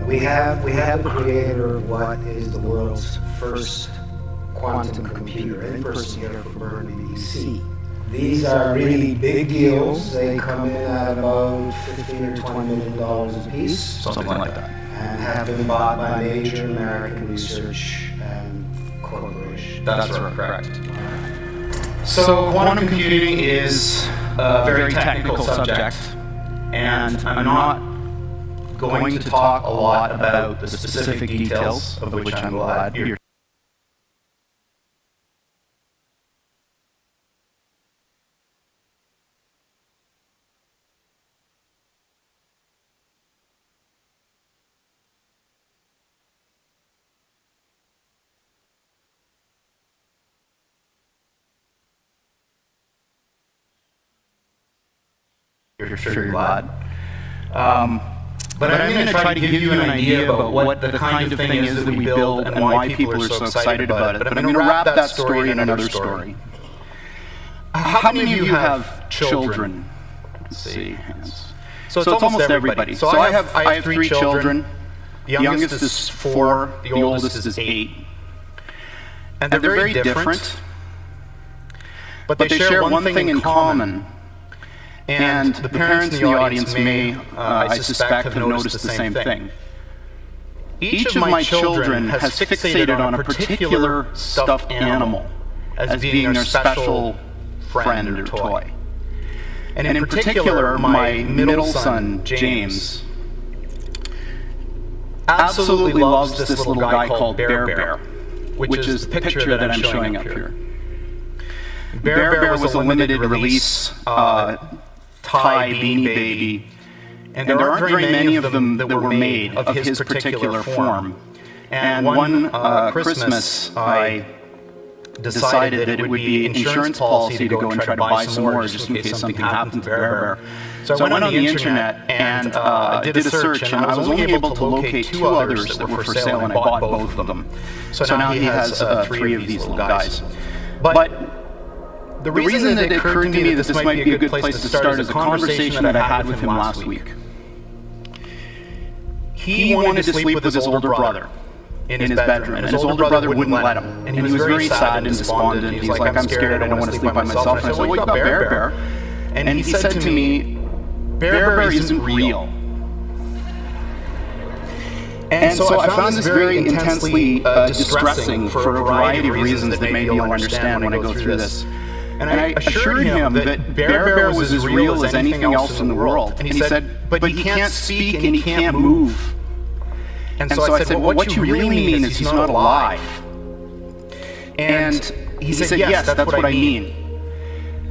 We have the creator of what is the world's first quantum computer in person here from Burnaby, BC. These are really big deals. They come in at about $15 or $20 million a piece. Something like that. And have been bought by major American research corporations. That's correct. So quantum computing is a very technical subject, and I'm not going to talk a lot about the specific details, of which I'm glad you're glad. But I'm going to try to give you an idea about what the kind of thing is that we build and why people are so excited about it. But I'm going to wrap that story in another story. How many of you have children? Let's see. So it's almost everybody. So I have 3 children. The youngest is 4. The oldest is 8. And they're very different. But they share one thing in common. And the parents in the audience may, I suspect, have noticed the same thing. Each of my children has fixated on a particular stuffed animal as being their special friend or toy. And in particular, my middle son, James, absolutely loves this little guy called Bear, which is the picture that I'm showing up here. Bear was a limited release Thai Beanie Baby, and there aren't very many of them that were made of his particular form. And one Christmas, I decided that it would be insurance policy to go and try to buy some more just in case something happened to Bear. So I went on the internet and did a search, and I was only able to locate 2 others that were for sale, and I bought both of them. So now he has 3 of these little guys. But the reason that it occurred to me that this might be a good place to start is a conversation that I had with him last week. He wanted to sleep with his older brother in his bedroom, and his older brother wouldn't let him. And he was very sad and despondent. He's like, I'm scared, I don't want to sleep by myself. And I said, well, you got Bear. And he said to me, Bear isn't real. And so I found this very intensely distressing for a variety of reasons that maybe you'll understand when I go through this. And I assured him that Bear was as real as anything else in the world. And he said, but he can't speak and he can't move. And so I said, well, what you really mean is he's not alive. And he said, yes, that's what I mean.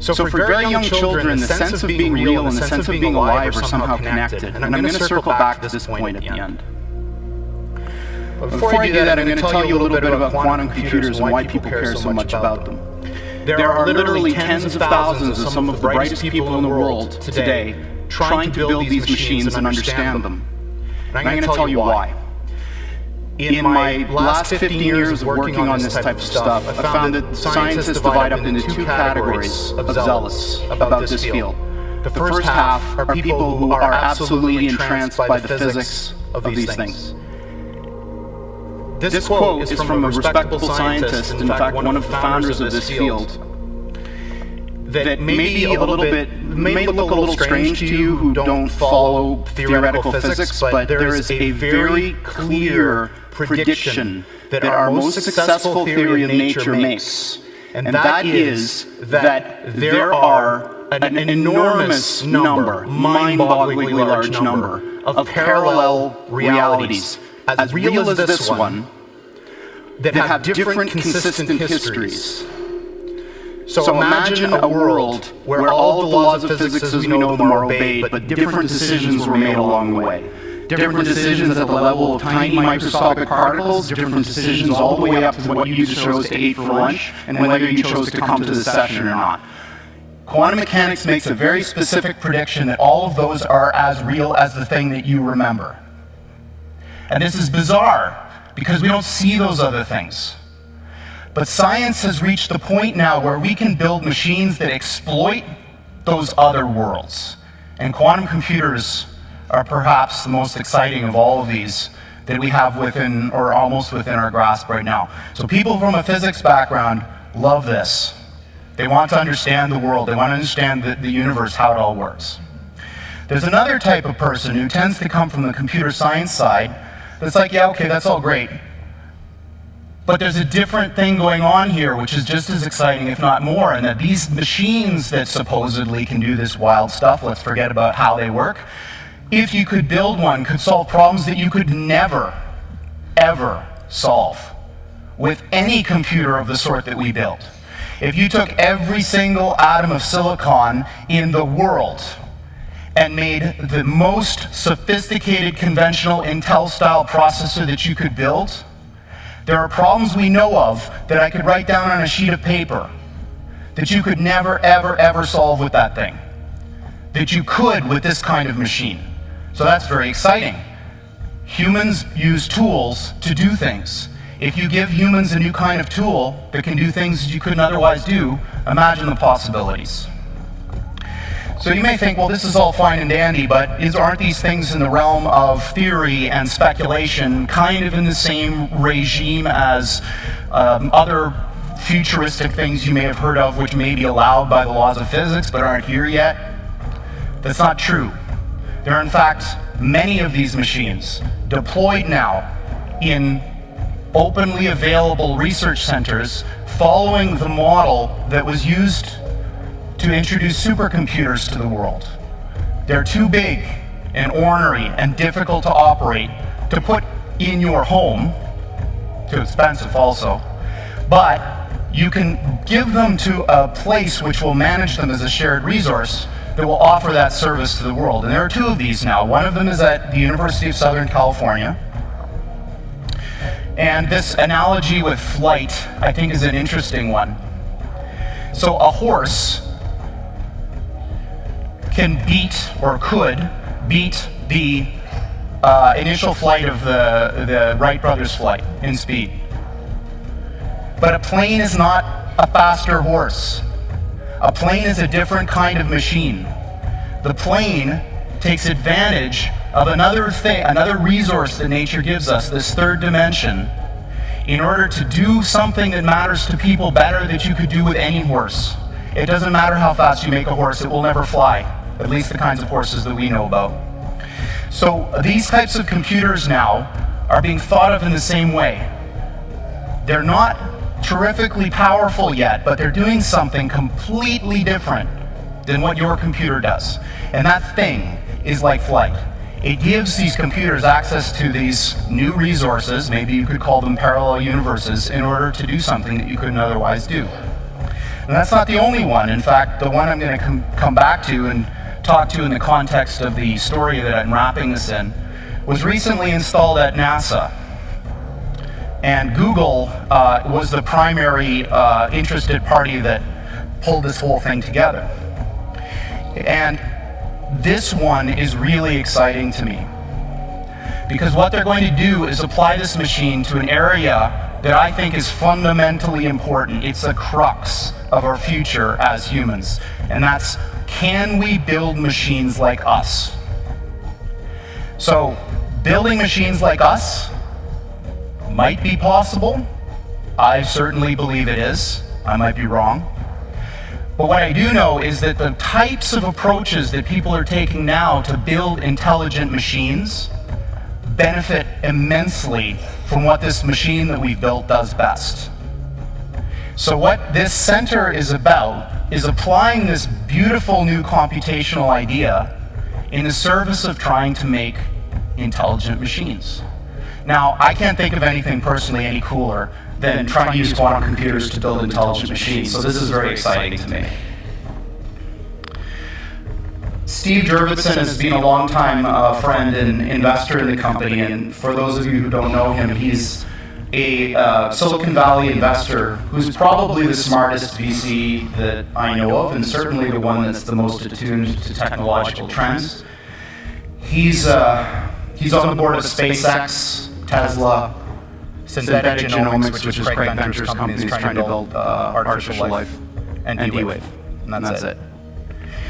So for very young children, the sense of being real and the sense of being alive are somehow connected. And I'm going to circle back to this point at the end. But before I do that, I'm going to tell you a little bit about quantum computers and why people care so much about them. There are literally tens of thousands of some of the brightest people in the world today trying to build these machines and understand them. And I'm going to tell you why. In my last 15 years of working on this type of stuff, I found that scientists divide up into 2 categories of zealots about this field. The first half are people who are absolutely entranced by the physics of these things. This quote is from a respectable scientist, in fact one of the founders of this field, that may look a little strange to you who don't follow theoretical physics, but there is a very clear prediction that our most successful theory of nature makes, and that is that there are an enormous number, mind-bogglingly large number, of parallel realities, as real as this one, that have different consistent histories. So imagine a world where all the laws of physics as we know them are obeyed, but different decisions were made along the way. Different decisions at the level of tiny microscopic particles, different decisions all the way up to what you chose to eat for lunch, and whether you chose to come to the session or not. Quantum mechanics makes a very specific prediction that all of those are as real as the thing that you remember. And this is bizarre, because we don't see those other things. But science has reached the point now where we can build machines that exploit those other worlds. And quantum computers are perhaps the most exciting of all of these, that we have within, or almost within our grasp right now. So people from a physics background love this. They want to understand the world. They want to understand the universe, how it all works. There's another type of person who tends to come from the computer science side that's like, yeah, okay, that's all great. But there's a different thing going on here, which is just as exciting, if not more, and that these machines that supposedly can do this wild stuff, let's forget about how they work, if you could build one, could solve problems that you could never, ever solve with any computer of the sort that we build. If you took every single atom of silicon in the world and made the most sophisticated conventional Intel-style processor that you could build, there are problems we know of that I could write down on a sheet of paper that you could never, ever, ever solve with that thing, that you could with this kind of machine. So that's very exciting. Humans use tools to do things. If you give humans a new kind of tool that can do things that you couldn't otherwise do, imagine the possibilities. So you may think, well, this is all fine and dandy, but aren't these things in the realm of theory and speculation kind of in the same regime as other futuristic things you may have heard of which may be allowed by the laws of physics but aren't here yet? That's not true. There are in fact many of these machines deployed now in openly available research centers following the model that was used to introduce supercomputers to the world. They're too big and ornery and difficult to operate to put in your home, too expensive also, but you can give them to a place which will manage them as a shared resource that will offer that service to the world. And there are two of these now. One of them is at the University of Southern California. And this analogy with flight, I think, is an interesting one. So a horse can beat, or could beat, the initial flight of the Wright brothers' flight in speed. But a plane is not a faster horse. A plane is a different kind of machine. The plane takes advantage of another thing, another resource that nature gives us, this third dimension, in order to do something that matters to people better that you could do with any horse. It doesn't matter how fast you make a horse, it will never fly, at least the kinds of horses that we know about. So these types of computers now are being thought of in the same way. They're not terrifically powerful yet, but they're doing something completely different than what your computer does. And that thing is like flight. It gives these computers access to these new resources, maybe you could call them parallel universes, in order to do something that you couldn't otherwise do. And that's not the only one. In fact, the one I'm going to come back to and talk to in the context of the story that I'm wrapping this in was recently installed at NASA. And Google was the primary interested party that pulled this whole thing together. And this one is really exciting to me, because what they're going to do is apply this machine to an area that I think is fundamentally important. It's the crux of our future as humans, and that's, can we build machines like us? So building machines like us might be possible. I certainly believe it is. I might be wrong. But what I do know is that the types of approaches that people are taking now to build intelligent machines benefit immensely from what this machine that we've built does best. So what this center is about is applying this beautiful new computational idea in the service of trying to make intelligent machines. Now, I can't think of anything personally any cooler than trying to use quantum computers to build intelligent machines, so this is very exciting to me. Steve Jurvetson has been a long-time friend and investor in the company, and for those of you who don't know him, he's a Silicon Valley investor who's probably the smartest VC that I know of, and certainly the one that's the most attuned to technological trends. He's on the board of SpaceX, Tesla, Synthetic Genomics, which is Craig Venture's company is trying to build artificial life, and D-Wave, and that's it.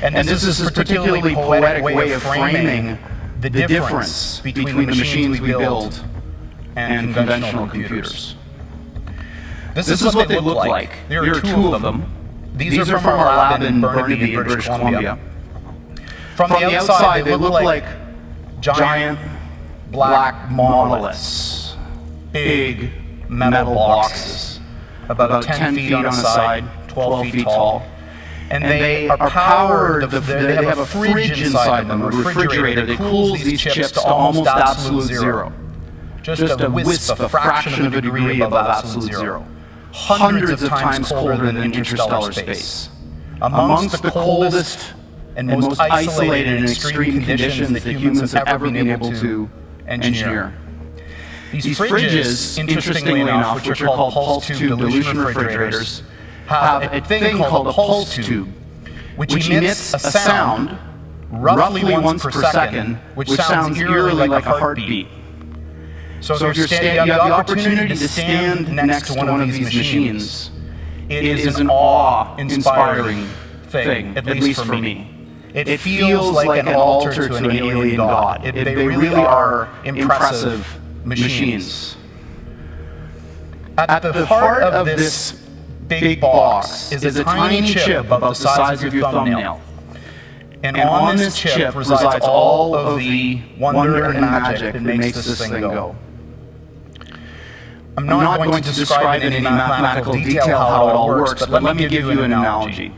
And this is a particularly poetic way of framing the difference between the machines we build and conventional computers. This is what they look like. There are two of them. These are from our lab in Burnaby, in British Columbia. From the outside, they look like giant black monoliths, big metal boxes, about 10 feet on the side, 12 feet tall. And they are powered, they have a fridge inside them, a refrigerator that cools these chips to almost absolute zero. Just a wisp, a fraction of a degree above absolute zero. Hundreds of times colder than interstellar space. Amongst the coldest and most isolated and extreme conditions that humans have ever been able to engineer. These fridges, interestingly enough, which are called pulse tube dilution refrigerators, have a thing called a pulse tube, which emits a sound roughly once per second, which sounds eerily like a heartbeat. So if you have the opportunity to stand next to one of these machines, it is an awe-inspiring thing, at least for me. It feels like an altar to an alien god. They really are impressive machines. At the heart of this big box is a tiny chip about the size of your thumbnail. And on this chip resides all of the wonder and magic that makes this thing go. I'm not going to describe in any mathematical detail how it all works, but let me give you an analogy.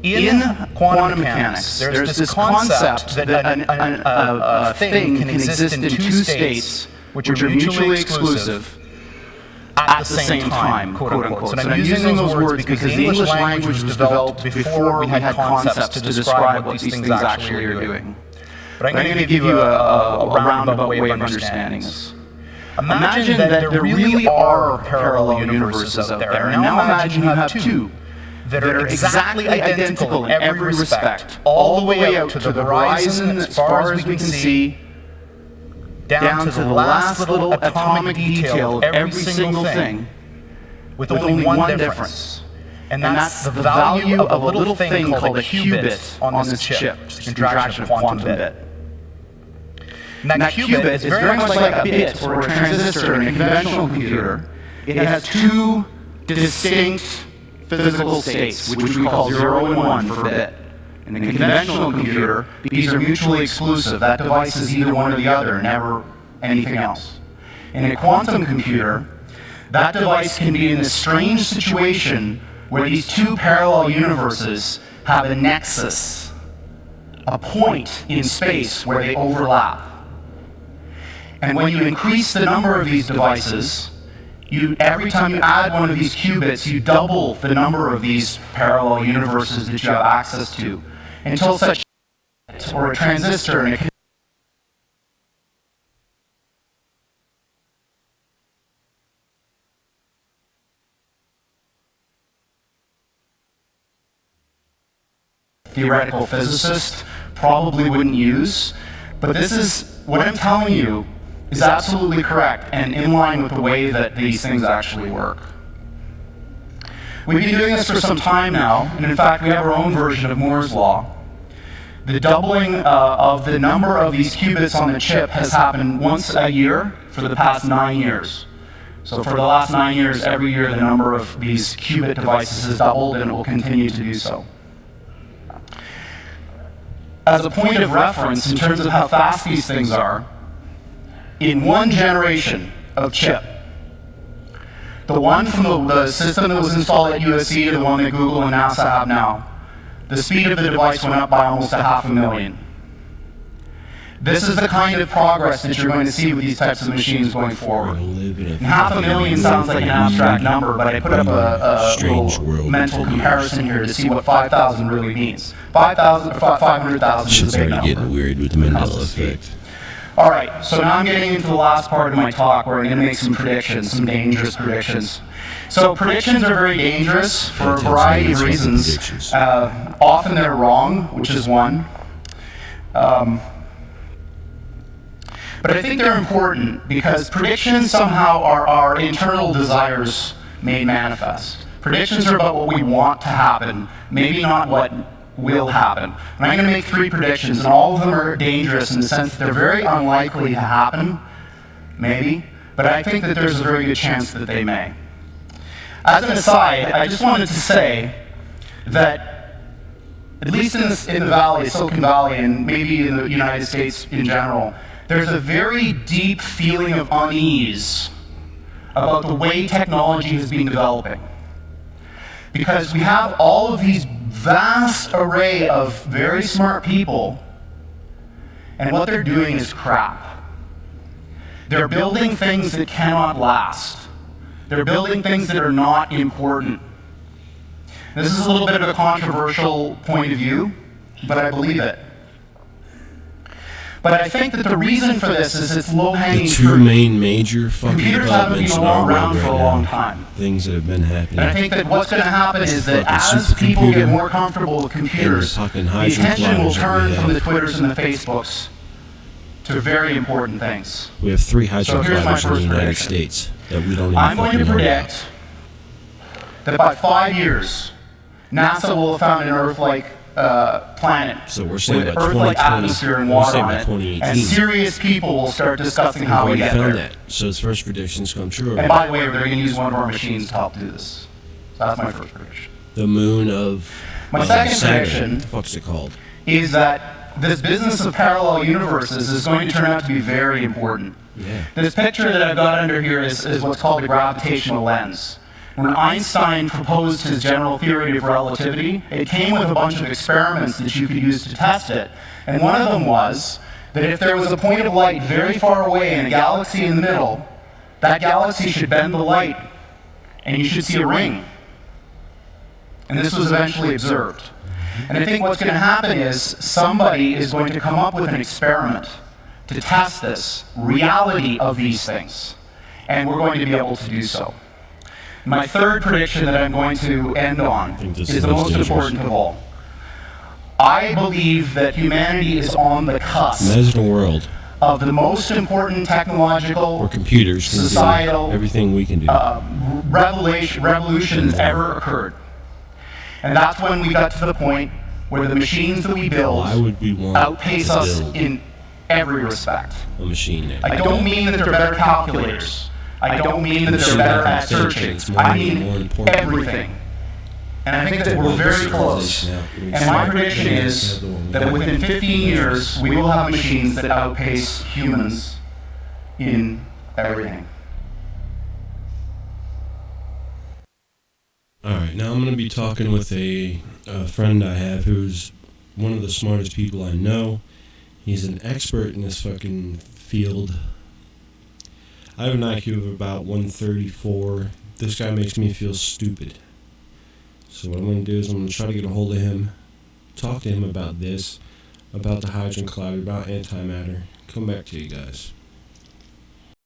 In quantum mechanics, there's this concept that a thing can exist in two states which are mutually exclusive at the same time, quote unquote. So I'm using those words because the English language was developed before we had concepts to describe what these things actually are doing. But I'm going to give you a roundabout way of understanding this. Imagine that there really are parallel universes out there, and now imagine you have two that are exactly identical in every respect, all the way out to the horizon as far as we can see, down to the last little atomic detail of every single thing, with only one difference. And that's the value of a little thing called a qubit on this chip, contraction of quantum bit. And that qubit is very much like a bit or a transistor in a conventional computer. It has two distinct physical states, which we call 0 and 1 for bit. In a conventional computer, these are mutually exclusive. That device is either one or the other, never anything else. In a quantum computer, that device can be in this strange situation where these two parallel universes have a nexus, a point in space where they overlap. And when you increase the number of these devices, every time you add one of these qubits, you double the number of these parallel universes that you have access to, until such or a transistor in a theoretical physicist probably wouldn't use, but this is what I'm telling you is absolutely correct and in line with the way that these things actually work. We've been doing this for some time now, and in fact we have our own version of Moore's Law. The doubling of the number of these qubits on the chip has happened once a year for the past 9 years. So for the last 9 years, every year the number of these qubit devices has doubled, and it will continue to do so. As a point of reference in terms of how fast these things are, in one generation of chip, the one from the system that was installed at USC to the one that Google and NASA have now, the speed of the device went up by almost 500,000. This is the kind of progress that you're going to see with these types of machines going forward. And 500,000 sounds like an abstract number, but I put up a little mental comparison here to see what 5,000 really means. 500,000 is a big number. Getting weird with the Mandela effect. All right, so now I'm getting into the last part of my talk where I'm going to make some predictions, some dangerous predictions. So predictions are very dangerous for a variety of reasons. Often they're wrong, which is one. But I think they're important because predictions somehow are our internal desires made manifest. Predictions are about what we want to happen, maybe not what will happen. And I'm going to make 3 predictions, and all of them are dangerous in the sense that they're very unlikely to happen, maybe, but I think that there's a very good chance that they may. As an aside, I just wanted to say that, at least in the Valley, Silicon Valley, and maybe in the United States in general, there's a very deep feeling of unease about the way technology has been developing. Because we have all of these vast array of very smart people, and what they're doing is crap. They're building things that cannot last. They're building things that are not important. This is a little bit of a controversial point of view, but I believe it. But I think that the reason for this is it's low-hanging fruit. The two main major fucking Computers haven't been developments in our world around for a long right now. time. Things that have been happening. And I think that what's going to happen is that Fucking as people get supercomputer more comfortable with computers, and the fucking the hydrogen attention will flyers that turn we from the have. Twitters and the Facebooks to very important things. We have 3 hydrogen So here's my flyers in the first United prediction. States that we don't even I'm going fucking to know about. predict that by 5 years, NASA will have found an Earth-like planet So we're saying with by Earth-like 2020, atmosphere and we're water saying on by it, 2018. and serious people will start discussing We've how we already get found there. that. So his first predictions come true. And by the way, they're going to use one of our machines to help do this. So that's my first prediction. The moon of My second Saturn. prediction What the fuck's it called? is that this business of parallel universes is going to turn out to be very important. Yeah. This picture that I've got under here is what's called a gravitational lens. When Einstein proposed his general theory of relativity, it came with a bunch of experiments that you could use to test it. And one of them was that if there was a point of light very far away and a galaxy in the middle, that galaxy should bend the light, and you should see a ring. And this was eventually observed. And I think what's going to happen is somebody is going to come up with an experiment to test this reality of these things. And we're going to be able to do so. My third prediction that I'm going to end on is the most important of all. I believe that humanity is on the cusp Imagine a world of the most important technological, where computers can societal, do everything we can do. revolutions ever occurred. And that's when we got to the point where the machines that we build Why would we want outpace to us build in every respect. a machine that I don't mean that they're better calculators. I don't mean that they're better at searching. I mean everything. And I think that we're very close. And my prediction is that within 15 years, we will have machines that outpace humans in everything. Alright, now I'm going to be talking with a friend I have who's one of the smartest people I know. He's an expert in this fucking field. I have an IQ of about 134. This guy makes me feel stupid. So what I'm going to do is I'm going to try to get a hold of him, talk to him about this, about the hydrogen cloud, about antimatter. Come back to you guys.